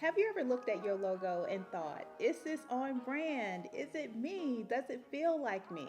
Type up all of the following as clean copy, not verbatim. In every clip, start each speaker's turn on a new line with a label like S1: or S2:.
S1: Have you ever looked at your logo and thought, is this on brand? Is it me? Does it feel like me?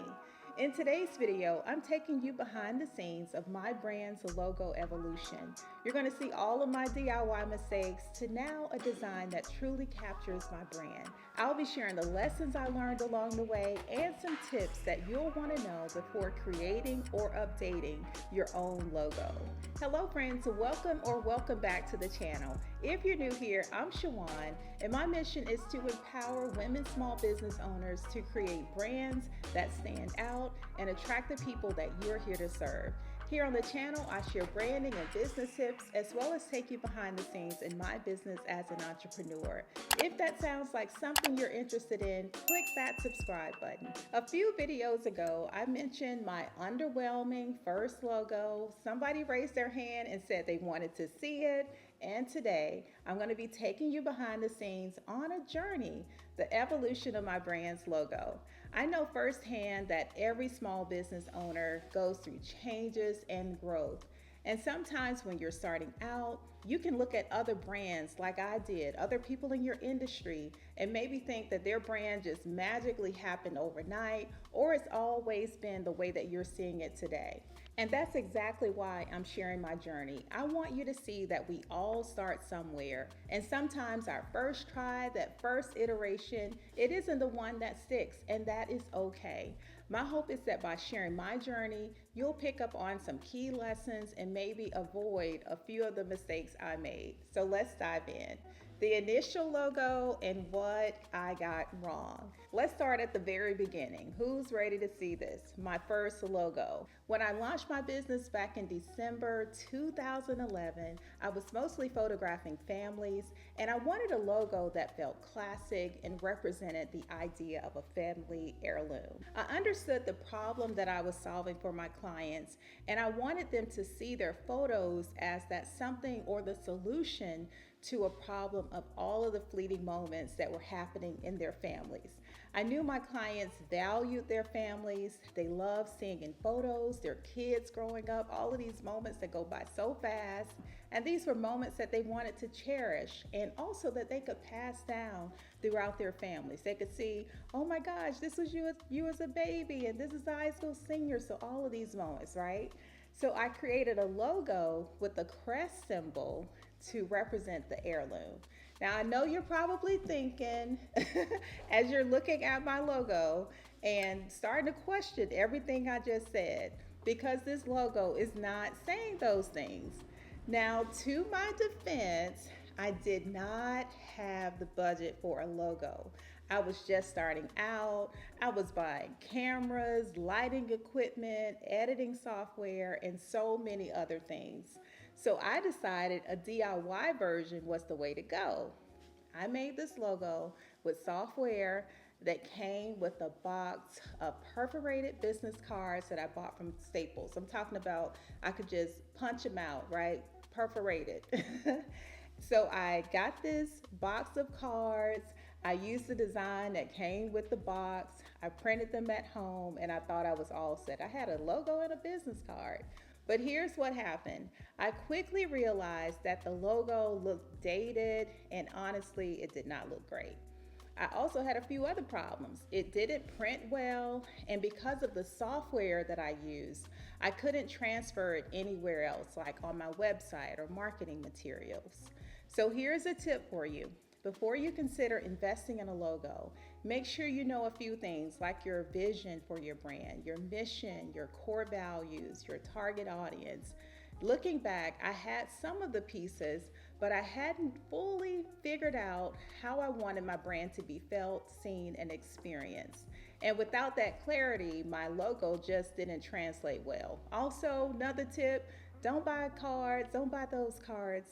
S1: In today's video, I'm taking you behind the scenes of my brand's logo evolution. You're going to see all of my DIY mistakes to now a design that truly captures my brand. I'll be sharing the lessons I learned along the way and some tips that you'll want to know before creating or updating your own logo. Hello friends, welcome back to the channel. If you're new here, I'm Shawon, and my mission is to empower women small business owners to create brands that stand out and attract the people that you're here to serve. Here on the channel, I share branding and business tips, as well as take you behind the scenes in my business as an entrepreneur. If that sounds like something you're interested in, click that subscribe button. A few videos ago, I mentioned my underwhelming first logo. Somebody raised their hand and said they wanted to see it. And today, I'm going to be taking you behind the scenes on a journey, the evolution of my brand's logo. I know firsthand that every small business owner goes through changes and growth. And sometimes when you're starting out, you can look at other brands like I did, other people in your industry, and maybe think that their brand just magically happened overnight, or it's always been the way that you're seeing it today. And that's exactly why I'm sharing my journey. I want you to see that we all start somewhere. And sometimes our first try, that first iteration, it isn't the one that sticks, and that is okay. My hope is that by sharing my journey, you'll pick up on some key lessons and maybe avoid a few of the mistakes I made. So let's dive in. The initial logo and what I got wrong. Let's start at the very beginning. Who's ready to see this? My first logo. When I launched my business back in December 2011, I was mostly photographing families, and I wanted a logo that felt classic and represented the idea of a family heirloom. I understood the problem that I was solving for my clients, and I wanted them to see their photos as that something or the solution to a problem of all of the fleeting moments that were happening in their families. I knew my clients valued their families. They loved seeing in photos their kids growing up, all of these moments that go by so fast. And these were moments that they wanted to cherish and also that they could pass down throughout their families. They could see, oh my gosh, this was you as a baby, and this is the high school senior. So all of these moments, right? So I created a logo with the crest symbol to represent the heirloom. Now I know you're probably thinking, as you're looking at my logo and starting to question everything I just said, because this logo is not saying those things. Now, to my defense, I did not have the budget for a logo. I was just starting out. I was buying cameras, lighting equipment, editing software, and so many other things. So I decided a DIY version was the way to go. I made this logo with software that came with a box of perforated business cards that I bought from Staples. I'm talking about I could just punch them out, right? Perforated. So I got this box of cards. I used the design that came with the box. I printed them at home, and I thought I was all set. I had a logo and a business card. But here's what happened. I quickly realized that the logo looked dated, and honestly, it did not look great. I also had a few other problems. It didn't print well, and because of the software that I used, I couldn't transfer it anywhere else, like on my website or marketing materials. So here's a tip for you. Before you consider investing in a logo, make sure you know a few things like your vision for your brand, your mission, your core values, your target audience. Looking back, I had some of the pieces, but I hadn't fully figured out how I wanted my brand to be felt, seen, and experienced. And without that clarity, my logo just didn't translate well. Also, another tip, don't buy those cards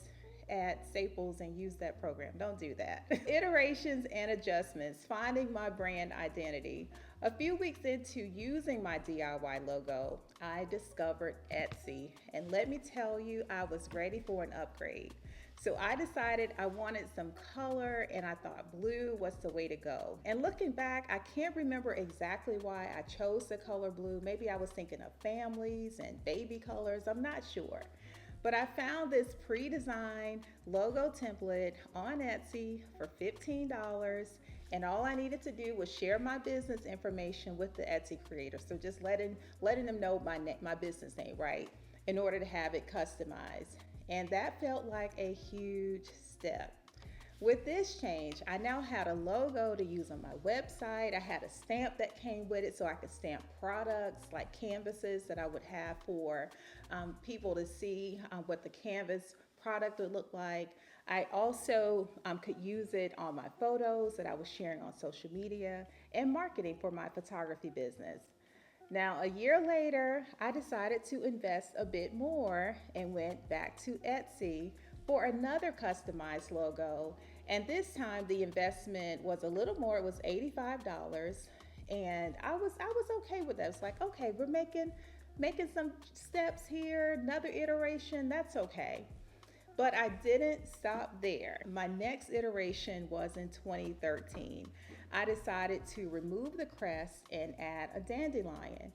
S1: at Staples and use that program. Don't do that. Iterations and adjustments, finding my brand identity. A few weeks into using my DIY logo, I discovered Etsy, and let me tell you, I was ready for an upgrade. So I decided I wanted some color, and I thought blue was the way to go. And looking back, I can't remember exactly why I chose the color blue. Maybe I was thinking of families and baby colors, I'm not sure. But I found this pre-designed logo template on Etsy for $15, and all I needed to do was share my business information with the Etsy creator. So just letting them know my business name, right? In order to have it customized. And that felt like a huge step. With this change, I now had a logo to use on my website. I had a stamp that came with it so I could stamp products like canvases that I would have for people to see what the canvas product would look like. I also could use it on my photos that I was sharing on social media and marketing for my photography business. Now, a year later, I decided to invest a bit more and went back to Etsy for another customized logo. And this time the investment was a little more, it was $85. And I was okay with that. It's like, okay, we're making some steps here, another iteration, that's okay. But I didn't stop there. My next iteration was in 2013. I decided to remove the crest and add a dandelion.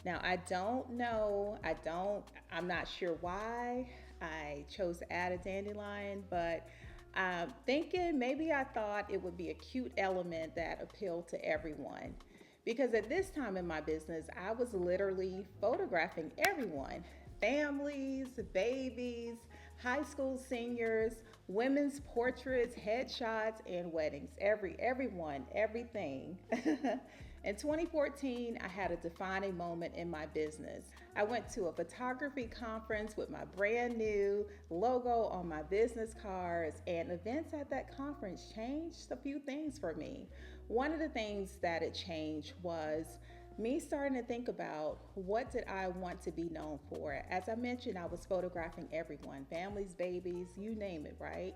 S1: Now, I'm not sure why I chose to add a dandelion, but thinking maybe I thought it would be a cute element that appealed to everyone. Because at this time in my business, I was literally photographing everyone: families, babies, high school seniors, women's portraits, headshots, and weddings. Everyone, everything. In 2014, I had a defining moment in my business. I went to a photography conference with my brand new logo on my business cards, and events at that conference changed a few things for me. One of the things that it changed was me starting to think about what did I want to be known for. As I mentioned, I was photographing everyone, families, babies, you name it, right?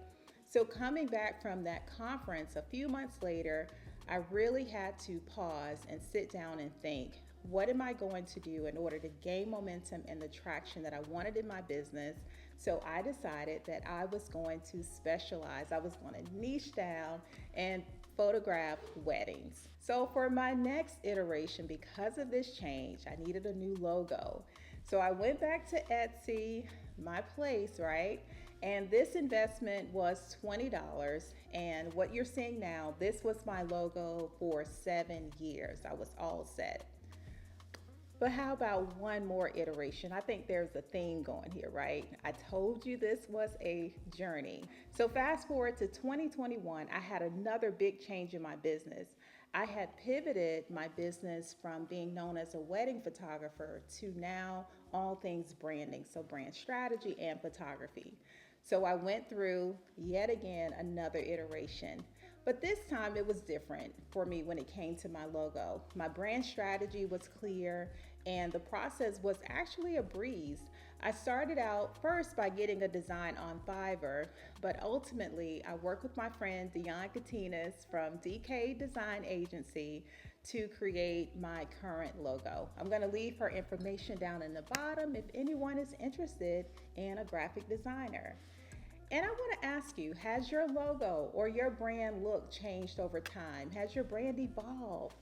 S1: So coming back from that conference a few months later, I really had to pause and sit down and think, what am I going to do in order to gain momentum and the traction that I wanted in my business? So I decided that I was going to specialize. I was going to niche down and photograph weddings. So for my next iteration, because of this change, I needed a new logo. So I went back to Etsy, my place, right? And this investment was $20. And what you're seeing now, this was my logo for 7 years. I was all set. But how about one more iteration? I think there's a theme going here, right? I told you this was a journey. So fast forward to 2021, I had another big change in my business. I had pivoted my business from being known as a wedding photographer to now all things branding, so brand strategy and photography. So I went through yet again another iteration. But this time it was different for me when it came to my logo. My brand strategy was clear and the process was actually a breeze. I started out first by getting a design on Fiverr, but ultimately I worked with my friend Dion Katinas from DK Design Agency to create my current logo. I'm going to leave her information down in the bottom if anyone is interested in a graphic designer. And I want to ask you, has your logo or your brand look changed over time? Has your brand evolved?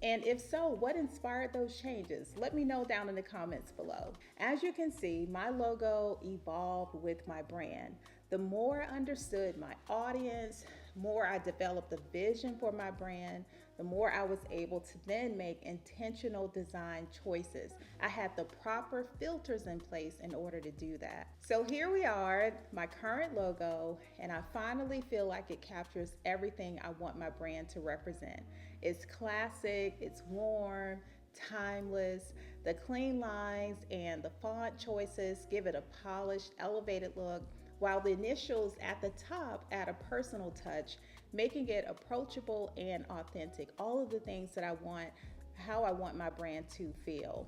S1: And if so, what inspired those changes? Let me know down in the comments below. As you can see, my logo evolved with my brand. The more I understood my audience, more I developed a vision for my brand, the more I was able to then make intentional design choices. I had the proper filters in place in order to do that. So here we are, my current logo, and I finally feel like it captures everything I want my brand to represent. It's classic, it's warm, timeless. The clean lines and the font choices give it a polished, elevated look, while the initials at the top add a personal touch, making it approachable and authentic. All of the things that I want, how I want my brand to feel.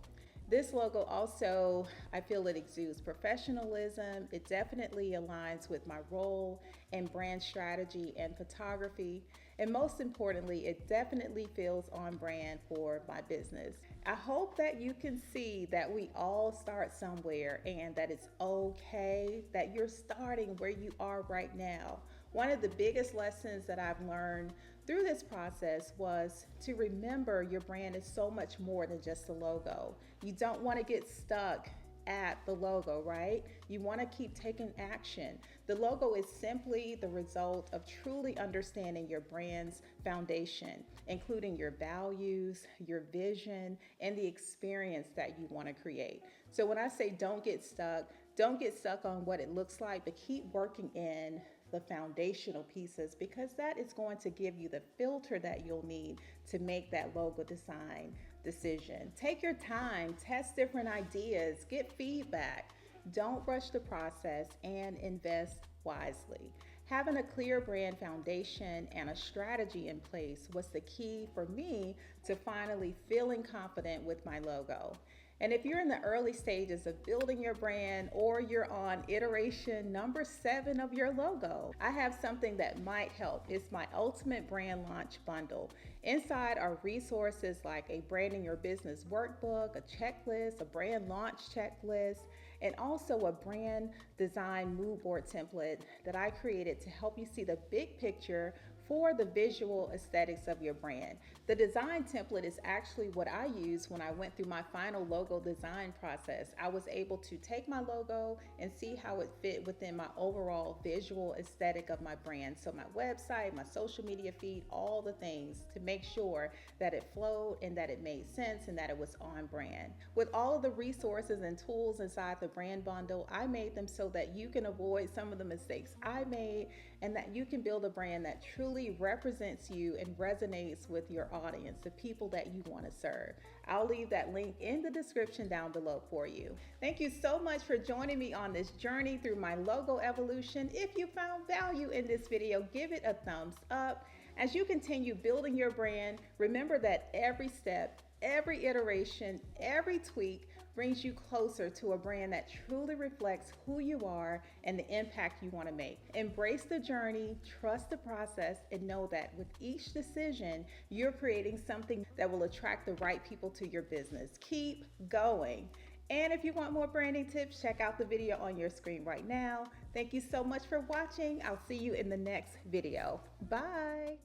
S1: This logo also, I feel it exudes professionalism. It definitely aligns with my role in brand strategy and photography. And most importantly, it definitely feels on brand for my business. I hope that you can see that we all start somewhere and that it's okay that you're starting where you are right now. One of the biggest lessons that I've learned through this process was to remember your brand is so much more than just a logo. You don't want to get stuck at the logo, right? You want to keep taking action. The logo is simply the result of truly understanding your brand's foundation, including your values, your vision, and the experience that you want to create. So when I say don't get stuck on what it looks like, but keep working in the foundational pieces, because that is going to give you the filter that you'll need to make that logo design decision. Take your time, test different ideas, get feedback. Don't rush the process, and invest wisely. Having a clear brand foundation and a strategy in place was the key for me to finally feeling confident with my logo. And if you're in the early stages of building your brand, or you're on iteration number 7 of your logo, I have something that might help. It's my ultimate brand launch bundle. Inside are resources like a branding your business workbook, a checklist, a brand launch checklist, and also a brand design mood board template that I created to help you see the big picture for the visual aesthetics of your brand. The design template is actually what I used when I went through my final logo design process. I was able to take my logo and see how it fit within my overall visual aesthetic of my brand. So my website, my social media feed, all the things to make sure that it flowed and that it made sense and that it was on brand. With all of the resources and tools inside the brand bundle, I made them so that you can avoid some of the mistakes I made, and that you can build a brand that truly represents you and resonates with your audience, the people that you want to serve. I'll leave that link in the description down below for you. Thank you so much for joining me on this journey through my logo evolution. If you found value in this video, give it a thumbs up. As you continue building your brand, remember that every step, every iteration, every tweak brings you closer to a brand that truly reflects who you are and the impact you want to make. Embrace the journey, trust the process, and know that with each decision, you're creating something that will attract the right people to your business. Keep going. And if you want more branding tips, check out the video on your screen right now. Thank you so much for watching. I'll see you in the next video. Bye.